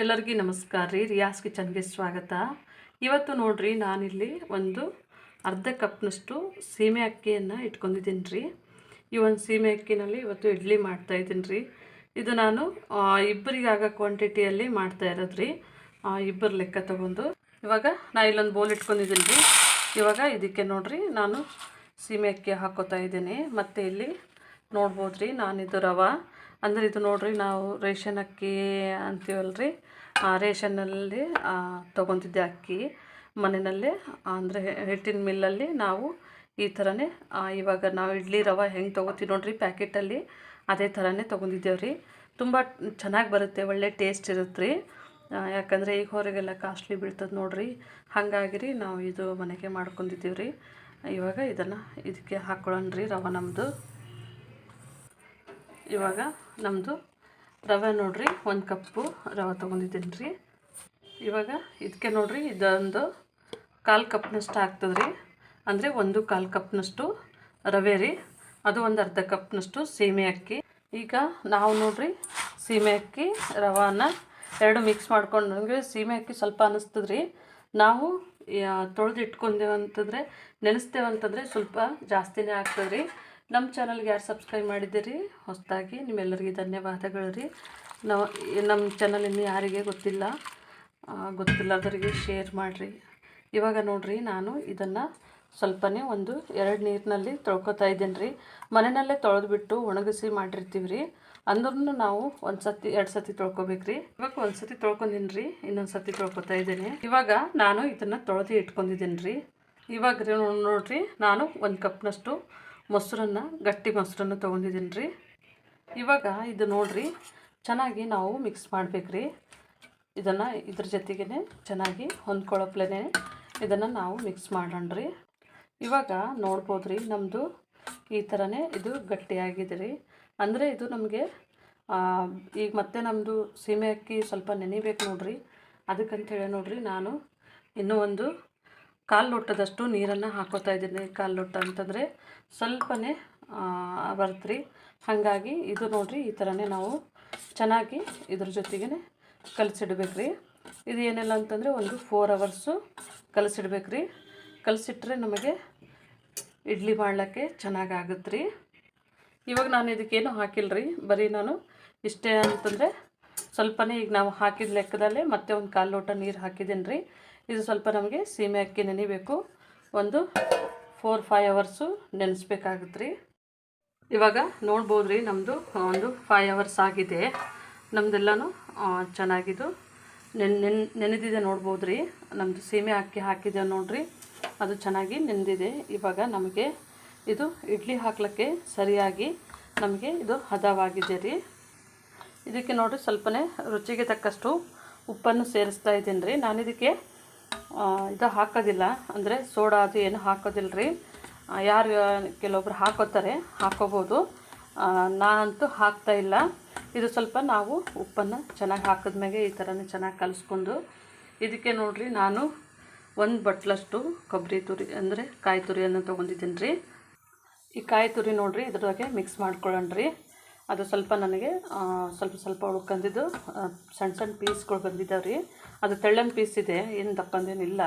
ಎಲ್ಲರಿಗೂ ನಮಸ್ಕಾರ ರೀ. ರಿಯಾಸ್ ಕಿಚನ್ಗೆ ಸ್ವಾಗತ. ಇವತ್ತು ನೋಡ್ರಿ ನಾನಿಲ್ಲಿ ಒಂದು ಅರ್ಧ ಕಪ್ನಷ್ಟು ಸೀಮೆ ಅಕ್ಕಿಯನ್ನು ಇಟ್ಕೊಂಡಿದ್ದೀನಿ ರೀ. ಈ ಒಂದು ಸೀಮೆ ಅಕ್ಕಿನಲ್ಲಿ ಇವತ್ತು ಇಡ್ಲಿ ಮಾಡ್ತಾಯಿದ್ದೀನಿ ರೀ. ಇದು ನಾನು ಇಬ್ಬರಿಗಾಗೋ ಕ್ವಾಂಟಿಟಿಯಲ್ಲಿ ಮಾಡ್ತಾ ಇರೋದು ರೀ. ಇಬ್ಬರು ಲೆಕ್ಕ ತೊಗೊಂಡು ಇವಾಗ ನಾ ಇಲ್ಲೊಂದು ಬೋಲ್ ಇಟ್ಕೊಂಡಿದ್ದೀನಿ ರೀ. ಇವಾಗ ಇದಕ್ಕೆ ನೋಡ್ರಿ ನಾನು ಸೀಮೆ ಅಕ್ಕಿ ಹಾಕೋತಾ ಇದ್ದೀನಿ. ಮತ್ತು ಇಲ್ಲಿ ನೋಡ್ಬೋದು ರೀ, ನಾನಿದು ರವೆ ಅಂದರೆ ಇದು ನೋಡ್ರಿ ನಾವು ರೇಷನ್ ಅಕ್ಕಿ ಅಂತೀವಲ್ರಿ, ರೇಷನ್ನಲ್ಲಿ ತೊಗೊತಿದ್ದೆ ಅಕ್ಕಿ ಮನೆಯಲ್ಲೇ, ಅಂದರೆ ಹಿಟ್ಟಿನ ಮಿಲ್ಲಲ್ಲಿ ನಾವು ಈ ಥರನೇ ಇವಾಗ ನಾವು ಇಡ್ಲಿ ರವೆ ಹೆಂಗೆ ತೊಗೋತೀವಿ ನೋಡ್ರಿ ಪ್ಯಾಕೆಟಲ್ಲಿ, ಅದೇ ಥರನೇ ತೊಗೊಂಡಿದ್ದೇವೆ ರೀ. ತುಂಬ ಚೆನ್ನಾಗಿ ಬರುತ್ತೆ, ಒಳ್ಳೆ ಟೇಸ್ಟ್ ಇರುತ್ತೆ ರೀ. ಯಾಕಂದರೆ ಈಗ ಹೊರಗೆಲ್ಲ ಕಾಸ್ಟ್ಲಿ ಬೀಳ್ತದೆ ನೋಡ್ರಿ, ಹಾಗಾಗಿ ರೀ ನಾವು ಇದು ಮನೆಗೆ ಮಾಡ್ಕೊಂಡಿದ್ದೀವಿ ರೀ. ಇವಾಗ ಇದನ್ನು ಇದಕ್ಕೆ ಹಾಕ್ಕೊಳ್ಳೋಣ ರೀ ರವೆ. ಇವಾಗ ನಮ್ಮದು ರವೆ ನೋಡ್ರಿ 1 ಕಪ್ಪು ರವೆ ತೊಗೊಂಡಿದ್ದೀನಿ ರೀ. ಇವಾಗ ಇದಕ್ಕೆ ನೋಡ್ರಿ ಇದೊಂದು 1/4 ಕಪ್ನಷ್ಟು ಆಗ್ತದೆ ರೀ. ಅಂದರೆ 1/4 ಕಪ್ನಷ್ಟು ರವೆ ರೀ, ಅದು ಒಂದು ಅರ್ಧ ಕಪ್ನಷ್ಟು ಸೀಮೆ ಅಕ್ಕಿ. ಈಗ ನಾವು ನೋಡ್ರಿ ಸೀಮೆ ಅಕ್ಕಿ ರವಾನ ಎರಡು ಮಿಕ್ಸ್ ಮಾಡ್ಕೊಂಡು, ನಮಗೆ ಸೀಮೆ ಅಕ್ಕಿ ಸ್ವಲ್ಪ ಅನ್ನಿಸ್ತದೆ ರೀ. ನಾವು ತೊಳೆದು ಇಟ್ಕೊಂಡೇವಂತಂದರೆ ನೆನೆಸ್ತೇವಂತಂದರೆ ಸ್ವಲ್ಪ ಜಾಸ್ತಿನೇ ಆಗ್ತದೆ ರೀ. ನಮ್ಮ ಚಾನಲ್ಗೆ ಯಾರು ಸಬ್ಸ್ಕ್ರೈಬ್ ಮಾಡಿದ್ದೀರಿ ಹೊಸದಾಗಿ ನಿಮ್ಮೆಲ್ಲರಿಗೂ ಧನ್ಯವಾದಗಳು ರೀ. ನಮ್ಮ ಚಾನಲ್ ಇನ್ನು ಯಾರಿಗೆ ಗೊತ್ತಿಲ್ಲದವರಿಗೆ ಶೇರ್ ಮಾಡಿರಿ. ಇವಾಗ ನೋಡ್ರಿ ನಾನು ಇದನ್ನು ಸ್ವಲ್ಪನೇ 1-2 ನೀರಿನಲ್ಲಿ ತೊಳ್ಕೊತಾ ಇದ್ದೀನಿ ರೀ. ಮನೆಯಲ್ಲೇ ತೊಳೆದ್ಬಿಟ್ಟು ಒಣಗಿಸಿ ಮಾಡಿರ್ತೀವಿ ರೀ. ಅಂದ್ರೂ ನಾವು 1-2 ಸತಿ ತೊಳ್ಕೊಬೇಕು ರೀ. ಇವಾಗ 1 ಸತಿ ತೊಳ್ಕೊಂಡಿನಿ ರೀ, ಇನ್ನೊಂದು ಸತಿ ತೊಳ್ಕೊತಾ ಇದ್ದೀನಿ. ಇವಾಗ ನಾನು ಇದನ್ನು ತೊಳೆದು ಇಟ್ಕೊಂಡಿದ್ದೀನಿ ರೀ. ಇವಾಗ ನೋಡ್ರಿ ನಾನು 1 ಕಪ್ನಷ್ಟು ಮೊಸರನ್ನು, ಗಟ್ಟಿ ಮೊಸರನ್ನು ತೊಗೊಂಡಿದ್ದೀನಿ ರೀ. ಇವಾಗ ಇದು ನೋಡ್ರಿ ಚೆನ್ನಾಗಿ ನಾವು ಮಿಕ್ಸ್ ಮಾಡಬೇಕು ರೀ. ಇದನ್ನು ಇದ್ರ ಜೊತೆಗೇ ಚೆನ್ನಾಗಿ ಹೊಂದ್ಕೊಳ್ಳೋಪ್ಲೇ ಇದನ್ನು ನಾವು ಮಿಕ್ಸ್ ಮಾಡೋಣ ರೀ. ಇವಾಗ ನೋಡ್ಬೋದು ರೀ ನಮ್ಮದು ಈ ಥರನೇ ಇದು ಗಟ್ಟಿಯಾಗಿದೆ ರೀ. ಅಂದರೆ ಇದು ನಮಗೆ ಈಗ ಮತ್ತೆ ನಮ್ಮದು ಸೀಮೆ ಅಕ್ಕಿ ಸ್ವಲ್ಪ ನೆನಿಬೇಕು ನೋಡ್ರಿ. ಅದಕ್ಕಂತೇಳಿ ನೋಡ್ರಿ ನಾನು ಇನ್ನೂ 1/4 ಲೋಟದಷ್ಟು ನೀರನ್ನು ಹಾಕೋತಾ ಇದ್ದೀನಿ. 1/4 ಲೋಟ ಅಂತಂದರೆ ಸ್ವಲ್ಪನೇ ಬರುತ್ತೆ ರೀ. ಹಾಗಾಗಿ ಇದು ನೋಡ್ರಿ ಈ ಥರನೇ ನಾವು ಚೆನ್ನಾಗಿ ಇದ್ರ ಜೊತೆಗೇ ಕಲಸಿಡ್ಬೇಕು ರೀ. ಇದು ಏನಿಲ್ಲ ಅಂತಂದರೆ 4 ಅವರ್ಸು ಕಲಸಿಡ್ಬೇಕು ರೀ. ಕಲಸಿಟ್ರೆ ನಮಗೆ ಇಡ್ಲಿ ಮಾಡ್ಲಿಕ್ಕೆ ಚೆನ್ನಾಗಾಗುತ್ತೆ ರೀ. ಇವಾಗ ನಾನು ಇದಕ್ಕೇನು ಹಾಕಿಲ್ಲ ರೀ, ಬರೀ ನಾನು ಇಷ್ಟೇ ಅಂತಂದರೆ ಸ್ವಲ್ಪನೇ ಈಗ ನಾವು ಹಾಕಿದ ಲೆಕ್ಕದಲ್ಲೇ ಮತ್ತೆ 1/4 ಲೋಟ ನೀರು ಹಾಕಿದ್ದೀನಿ ರೀ. ಇದು ಸ್ವಲ್ಪ ನಮಗೆ ಸೀಮೆ ಅಕ್ಕಿ ನೆನಿಬೇಕು, 4-5 ಅವರ್ಸು ನೆನೆಸ್ಬೇಕಾಗುತ್ತೆ ರೀ. ಇವಾಗ ನೋಡ್ಬೋದು ರೀ ನಮ್ಮದು 5 ಅವರ್ಸ್ ಆಗಿದೆ. ನಮ್ಮದೆಲ್ಲನೂ ಚೆನ್ನಾಗಿದ್ದು ನೆನೆದಿದೆ ನೋಡ್ಬೋದು ರೀ. ನಮ್ಮದು ಸೀಮೆ ಅಕ್ಕಿ ಹಾಕಿದೆ ನೋಡ್ರಿ, ಅದು ಚೆನ್ನಾಗಿ ನೆನೆದಿದೆ. ಇವಾಗ ನಮಗೆ ಇದು ಇಡ್ಲಿ ಹಾಕ್ಲಿಕ್ಕೆ ಸರಿಯಾಗಿ ನಮಗೆ ಇದು ಹದವಾಗಿದೆ ರೀ. ಇದಕ್ಕೆ ನೋಡಿರಿ ಸ್ವಲ್ಪನೇ ರುಚಿಗೆ ತಕ್ಕಷ್ಟು ಉಪ್ಪನ್ನು ಸೇರಿಸ್ತಾ ಇದ್ದೀನಿ ರೀ. ನಾನು ಇದಕ್ಕೆ ಇದು ಹಾಕೋದಿಲ್ಲ, ಅಂದರೆ ಸೋಡಾ ಅದು ಏನು ಹಾಕೋದಿಲ್ಲ ರೀ. ಯಾರು ಕೆಲವೊಬ್ರು ಹಾಕೋಬೋದು, ನಾನಂತೂ ಹಾಕ್ತಾಯಿಲ್ಲ. ಇದು ಸ್ವಲ್ಪ ನಾವು ಉಪ್ಪನ್ನು ಚೆನ್ನಾಗಿ ಹಾಕಿದ್ಮೇಲೆ ಈ ಥರನೇ ಚೆನ್ನಾಗಿ ಕಲಿಸ್ಕೊಂಡು ಇದಕ್ಕೆ ನೋಡಿರಿ ನಾನು 1 ಬಟ್ಲಷ್ಟು ಕೊಬ್ಬರಿ ತುರಿ ಅಂದರೆ ಕಾಯಿ ತುರಿಯನ್ನು ತೊಗೊಂಡಿದ್ದೀನಿ ರೀ. ಈ ಕಾಯಿ ತುರಿ ನೋಡಿರಿ ಇದ್ರೊಳಗೆ ಮಿಕ್ಸ್ ಮಾಡ್ಕೊಳ್ಳೋಣ ರೀ. ಅದು ಸ್ವಲ್ಪ ನನಗೆ ಸ್ವಲ್ಪ ಉಳ್ಕೊಂಡಿದ್ದು ಸಣ್ಣ ಪೀಸ್ಗಳು ಬಂದಿದ್ದಾವೆ ರೀ. ಅದು ತೆಳ್ಳನ ಪೀಸ್ ಇದೆ, ಏನು ದಪ್ಪಂದೇನಿಲ್ಲ.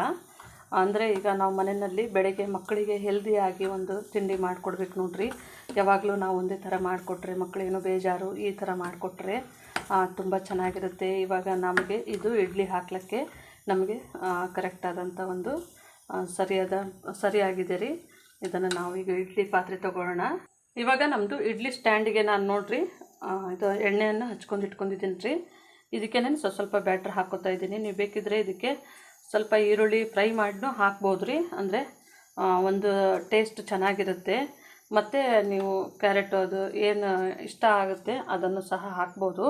ಅಂದರೆ ಈಗ ನಾವು ಮನೆಯಲ್ಲಿ ಬೆಳಗ್ಗೆ ಮಕ್ಕಳಿಗೆ ಹೆಲ್ದಿಯಾಗಿ ಒಂದು ತಿಂಡಿ ಮಾಡಿಕೊಡ್ಬೇಕು ನೋಡ್ರಿ. ಯಾವಾಗಲೂ ನಾವು ಒಂದೇ ಥರ ಮಾಡಿಕೊಟ್ರೆ ಮಕ್ಕಳೇನೋ ಬೇಜಾರು, ಈ ಥರ ಮಾಡಿಕೊಟ್ರೆ ತುಂಬ ಚೆನ್ನಾಗಿರುತ್ತೆ. ಇವಾಗ ನಮಗೆ ಇದು ಇಡ್ಲಿ ಹಾಕ್ಲಿಕ್ಕೆ ನಮಗೆ ಕರೆಕ್ಟಾದಂಥ ಒಂದು ಸರಿಯಾಗಿದೆ ರೀ. ಇದನ್ನು ನಾವು ಈಗ ಇಡ್ಲಿ ಪಾತ್ರೆ ತೊಗೊಳ್ಳೋಣ. ಇವಾಗ ನಮ್ಮದು ಇಡ್ಲಿ ಸ್ಟ್ಯಾಂಡಿಗೆ ನಾನು ನೋಡ್ರಿ ಇದು ಎಣ್ಣೆಯನ್ನು ಹಚ್ಕೊಂಡು ಇಟ್ಕೊಂಡಿದ್ದೀನಿ ರೀ. ಇದಕ್ಕೇನೆ ಸ್ವಲ್ಪ ಬ್ಯಾಟ್ರ್ ಹಾಕೋತಾ ಇದ್ದೀನಿ. ನೀವು ಬೇಕಿದ್ರೆ ಇದಕ್ಕೆ ಸ್ವಲ್ಪ ಈರುಳ್ಳಿ ಫ್ರೈ ಮಾಡಿನೂ ಹಾಕ್ಬೋದು ರೀ, ಅಂದರೆ ಒಂದು ಟೇಸ್ಟ್ ಚೆನ್ನಾಗಿರುತ್ತೆ. ಮತ್ತು ನೀವು ಕ್ಯಾರೆಟ್ ಅದು ಏನು ಇಷ್ಟ ಆಗುತ್ತೆ ಅದನ್ನು ಸಹ ಹಾಕ್ಬೋದು.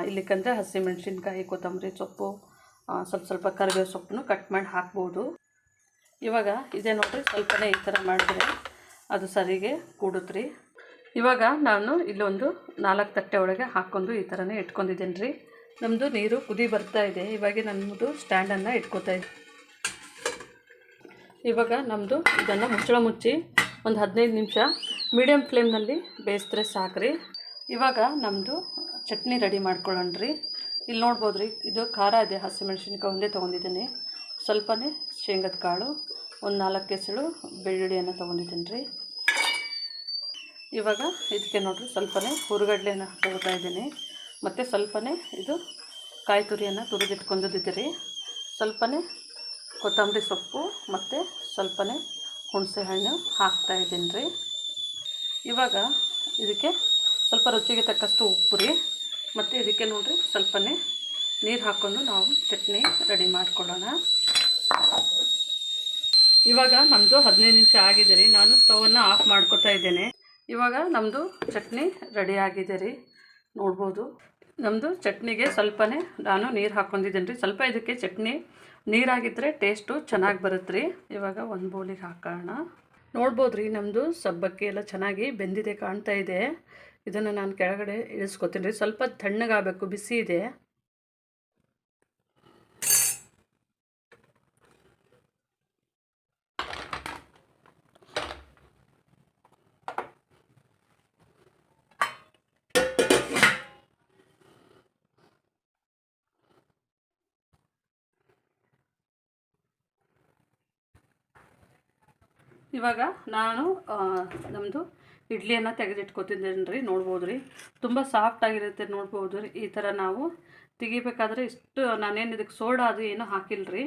ಇಲ್ಲಿಕಂದರೆ ಹಸಿಮೆಣ್ಸಿನ್ಕಾಯಿ, ಕೊತ್ತಂಬರಿ ಸೊಪ್ಪು, ಸ್ವಲ್ಪ ಕರಿಬೇವು ಸೊಪ್ಪನ್ನು ಕಟ್ ಮಾಡಿ ಹಾಕ್ಬೋದು. ಇವಾಗ ಇದೇ ನೋಡಿರಿ ಸ್ವಲ್ಪನೇ ಈ ಥರ ಮಾಡಿದ್ರೆ ಅದು ಸರಿಗೆ ಕೂಡುತ್ತೆ ರೀ. ಇವಾಗ ನಾನು ಇಲ್ಲೊಂದು 4 ತಟ್ಟೆ ಒಳಗೆ ಹಾಕ್ಕೊಂಡು ಈ ಥರನೇ ಇಟ್ಕೊಂಡಿದ್ದೀನಿ ರೀ. ನಮ್ಮದು ನೀರು ಕುದಿ ಬರ್ತಾ ಇದೆ. ಇವಾಗ ನಮ್ಮದು ಸ್ಟ್ಯಾಂಡನ್ನು ಇಟ್ಕೋತಾ ಇದೆ. ಇವಾಗ ನಮ್ಮದು ಇದನ್ನು ಮುಚ್ಚಿ ಒಂದು 15 ನಿಮಿಷ ಮೀಡಿಯಮ್ ಫ್ಲೇಮ್ನಲ್ಲಿ ಬೇಯಿಸಿದ್ರೆ ಸಾಕ್ರಿ. ಇವಾಗ ನಮ್ಮದು ಚಟ್ನಿ ರೆಡಿ ಮಾಡ್ಕೊಳ್ಳೋಣ ರೀ. ಇಲ್ಲಿ ನೋಡ್ಬೋದು ರೀ, ಇದು ಖಾರ ಇದೆ, ಹಸಿಮೆಣ್ಸಿನ್ಕಾಯಿ ಒಂದೇ ತೊಗೊಂಡಿದ್ದೀನಿ. ಸ್ವಲ್ಪನೇ ಶೇಂಗದ ಕಾಳು, ಒಂದು 4 ಎಸಳು ಬೆಳ್ಳುಳ್ಳಿಯನ್ನು ತೊಗೊಂಡಿದ್ದೀನಿ ರೀ. ಇವಾಗ ಇದಕ್ಕೆ ನೋಡಿರಿ ಸ್ವಲ್ಪನೇ ಹುರುಗಡ್ಲೆನ ತೊಗೊತಾ ಇದ್ದೀನಿ. ಮತ್ತು ಸ್ವಲ್ಪನೇ ಇದು ಕಾಯಿ ತುರಿಯನ್ನು ತುರಿದಿಟ್ಕೊಂಡಿದ್ದೀರಿ. ಸ್ವಲ್ಪನೇ ಕೊತ್ತಂಬರಿ ಸೊಪ್ಪು ಮತ್ತು ಸ್ವಲ್ಪನೇ ಹುಣಸೆ ಹಣ್ಣು ಹಾಕ್ತಾಯಿದ್ದೀನಿ ರೀ. ಇವಾಗ ಇದಕ್ಕೆ ಸ್ವಲ್ಪ ರುಚಿಗೆ ತಕ್ಕಷ್ಟು ಉಪ್ಪು ರೀ. ಮತ್ತು ಇದಕ್ಕೆ ನೋಡಿರಿ ಸ್ವಲ್ಪನೇ ನೀರು ಹಾಕ್ಕೊಂಡು ನಾವು ಚಟ್ನಿ ರೆಡಿ ಮಾಡ್ಕೊಳ್ಳೋಣ. ಇವಾಗ ನಮ್ಮದು 15 ನಿಮಿಷ ಆಗಿದೆ ರೀ. ನಾನು ಸ್ಟವನ್ನು ಆಫ್ ಮಾಡ್ಕೊತಾ ಇದ್ದೇನೆ. ಇವಾಗ ನಮ್ಮದು ಚಟ್ನಿ ರೆಡಿ ಆಗಿದೆ ರೀ. ನೋಡ್ಬೋದು ನಮ್ಮದು ಚಟ್ನಿಗೆ ಸ್ವಲ್ಪನೇ ನಾನು ನೀರು ಹಾಕ್ಕೊಂಡಿದ್ದೀನಿ ರೀ. ಸ್ವಲ್ಪ ಇದಕ್ಕೆ ಚಟ್ನಿ ನೀರಾಗಿದ್ದರೆ ಟೇಸ್ಟು ಚೆನ್ನಾಗಿ ಬರುತ್ತೆ ರೀ. ಇವಾಗ ಒಂದು ಬೌಲಿಗೆ ಹಾಕೋಣ. ನೋಡ್ಬೋದು ರೀ, ನಮ್ಮದು ಸಬ್ಬಕ್ಕಿ ಎಲ್ಲ ಚೆನ್ನಾಗಿ ಬೆಂದಿದೆ, ಕಾಣ್ತಾ ಇದೆ. ಇದನ್ನು ನಾನು ಕೆಳಗಡೆ ಇಳಿಸ್ಕೊತೀನಿ ರೀ. ಸ್ವಲ್ಪ ತಣ್ಣಗಾಗಬೇಕು, ಬಿಸಿ ಇದೆ. ಇವಾಗ ನಾನು ನಮ್ಮದು ಇಡ್ಲಿಯನ್ನು ತೆಗೆದಿಟ್ಕೊತಿದ್ದೇನೆ ರೀ. ನೋಡ್ಬೋದು ರೀ, ತುಂಬ ಸಾಫ್ಟಾಗಿರುತ್ತೆ. ನೋಡ್ಬೋದು ರೀ, ಈ ಥರ ನಾವು ತೆಗಿಬೇಕಾದ್ರೆ ಇಷ್ಟು ನಾನೇನು ಇದಕ್ಕೆ ಸೋಡಾ ಅದು ಏನೂ ಹಾಕಿಲ್ಲ ರೀ.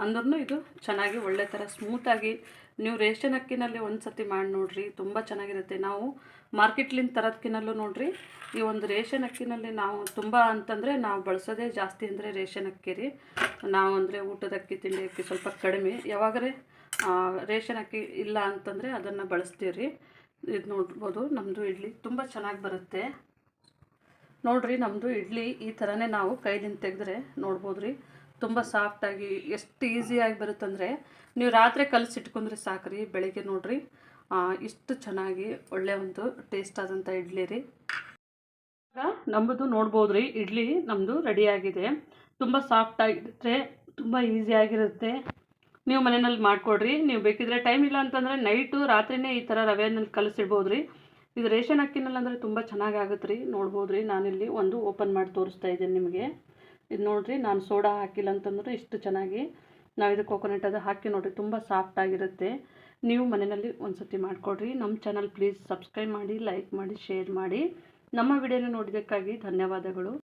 ಅಂದ್ರೂ ಇದು ಚೆನ್ನಾಗಿ ಒಳ್ಳೆ ಥರ ಸ್ಮೂತಾಗಿ, ನೀವು ರೇಷನ್ ಅಕ್ಕಿನಲ್ಲಿ ಒಂದು ಸತಿ ಮಾಡಿ ನೋಡಿರಿ, ತುಂಬ ಚೆನ್ನಾಗಿರುತ್ತೆ. ನಾವು ಮಾರ್ಕೆಟ್ಲಿಂದ ತರೋದಕ್ಕಿನ್ನಲ್ಲೂ ನೋಡಿರಿ, ಈ ಒಂದು ರೇಷನ್ ಅಕ್ಕಿನಲ್ಲಿ ನಾವು ತುಂಬ ಅಂತಂದರೆ ನಾವು ಬಳಸೋದೇ ಜಾಸ್ತಿ ಅಂದರೆ ರೇಷನ್ ಅಕ್ಕಿ ರೀ. ನಾವು ಅಂದರೆ ಊಟದ ಅಕ್ಕಿ, ತಿಂಡಿ ಅಕ್ಕಿ ಸ್ವಲ್ಪ ಕಡಿಮೆ. ಯಾವಾಗಲೇ ರೇಷನ್ ಅಕ್ಕಿ ಇಲ್ಲ ಅಂತಂದರೆ ಅದನ್ನು ಬಳಸ್ತೀವಿ ರೀ. ಇದು ನೋಡ್ಬೋದು ನಮ್ಮದು ಇಡ್ಲಿ ತುಂಬ ಚೆನ್ನಾಗಿ ಬರುತ್ತೆ. ನೋಡಿರಿ, ನಮ್ಮದು ಇಡ್ಲಿ ಈ ಥರನೇ ನಾವು ಕೈಲಿಂದ ತೆಗೆದ್ರೆ ನೋಡ್ಬೋದು ರೀ, ತುಂಬ ಸಾಫ್ಟಾಗಿ ಎಷ್ಟು ಈಸಿಯಾಗಿ ಬರುತ್ತಂದರೆ ನೀವು ರಾತ್ರಿ ಕಲಸಿಟ್ಕೊಂಡ್ರೆ ಸಾಕು ರೀ, ಬೆಳಗ್ಗೆ ನೋಡಿರಿ ಇಷ್ಟು ಚೆನ್ನಾಗಿ ಒಳ್ಳೆಯ ಒಂದು ಟೇಸ್ಟ್ ಆದಂಥ ಇಡ್ಲಿ ರೀ. ಈಗ ನಮ್ಮದು ನೋಡ್ಬೋದು ರೀ, ಇಡ್ಲಿ ನಮ್ಮದು ರೆಡಿಯಾಗಿದೆ. ತುಂಬ ಸಾಫ್ಟಾಗಿರುತ್ತೆ, ತುಂಬ ಈಸಿಯಾಗಿರುತ್ತೆ. ನೀವು ಮನೆಯಲ್ಲಿ ಮಾಡಿಕೊಡ್ರಿ. ನೀವು ಬೇಕಿದ್ರೆ ಟೈಮ್ ಇಲ್ಲ ಅಂತಂದರೆ ನೈಟು ರಾತ್ರಿಯೇ ಈ ಥರ ರವೆನಲ್ಲಿ ಕಲಸಿಡ್ಬೋದು ರೀ. ಇದು ರೇಷನ್ ಅಕ್ಕಿನಲ್ಲಿ ಅಂದರೆ ತುಂಬ ಚೆನ್ನಾಗಾಗುತ್ತೆ ರೀ. ನೋಡ್ಬೋದು ರೀ, ನಾನಿಲ್ಲಿ ಒಂದು ಓಪನ್ ಮಾಡಿ ತೋರಿಸ್ತಾ ಇದ್ದೀನಿ ನಿಮಗೆ. ಇದು ನೋಡಿರಿ, ನಾನು ಸೋಡಾ ಹಾಕಿಲ್ಲ ಅಂತಂದ್ರೆ ಇಷ್ಟು ಚೆನ್ನಾಗಿ ನಾವು ಇದು ಕೋಕೋನಟ್ ಅದು ಹಾಕಿ ನೋಡಿರಿ, ತುಂಬ ಸಾಫ್ಟಾಗಿರುತ್ತೆ. ನೀವು ಮನೆಯಲ್ಲಿ ಒಂದು ಸತಿ ಮಾಡಿಕೊಡ್ರಿ. ನಮ್ಮ ಚಾನಲ್ ಪ್ಲೀಸ್ ಸಬ್ಸ್ಕ್ರೈಬ್ ಮಾಡಿ, ಲೈಕ್ ಮಾಡಿ, ಶೇರ್ ಮಾಡಿ. ನಮ್ಮ ವಿಡಿಯೋನ ನೋಡಿದ್ದಕ್ಕಾಗಿ ಧನ್ಯವಾದಗಳು.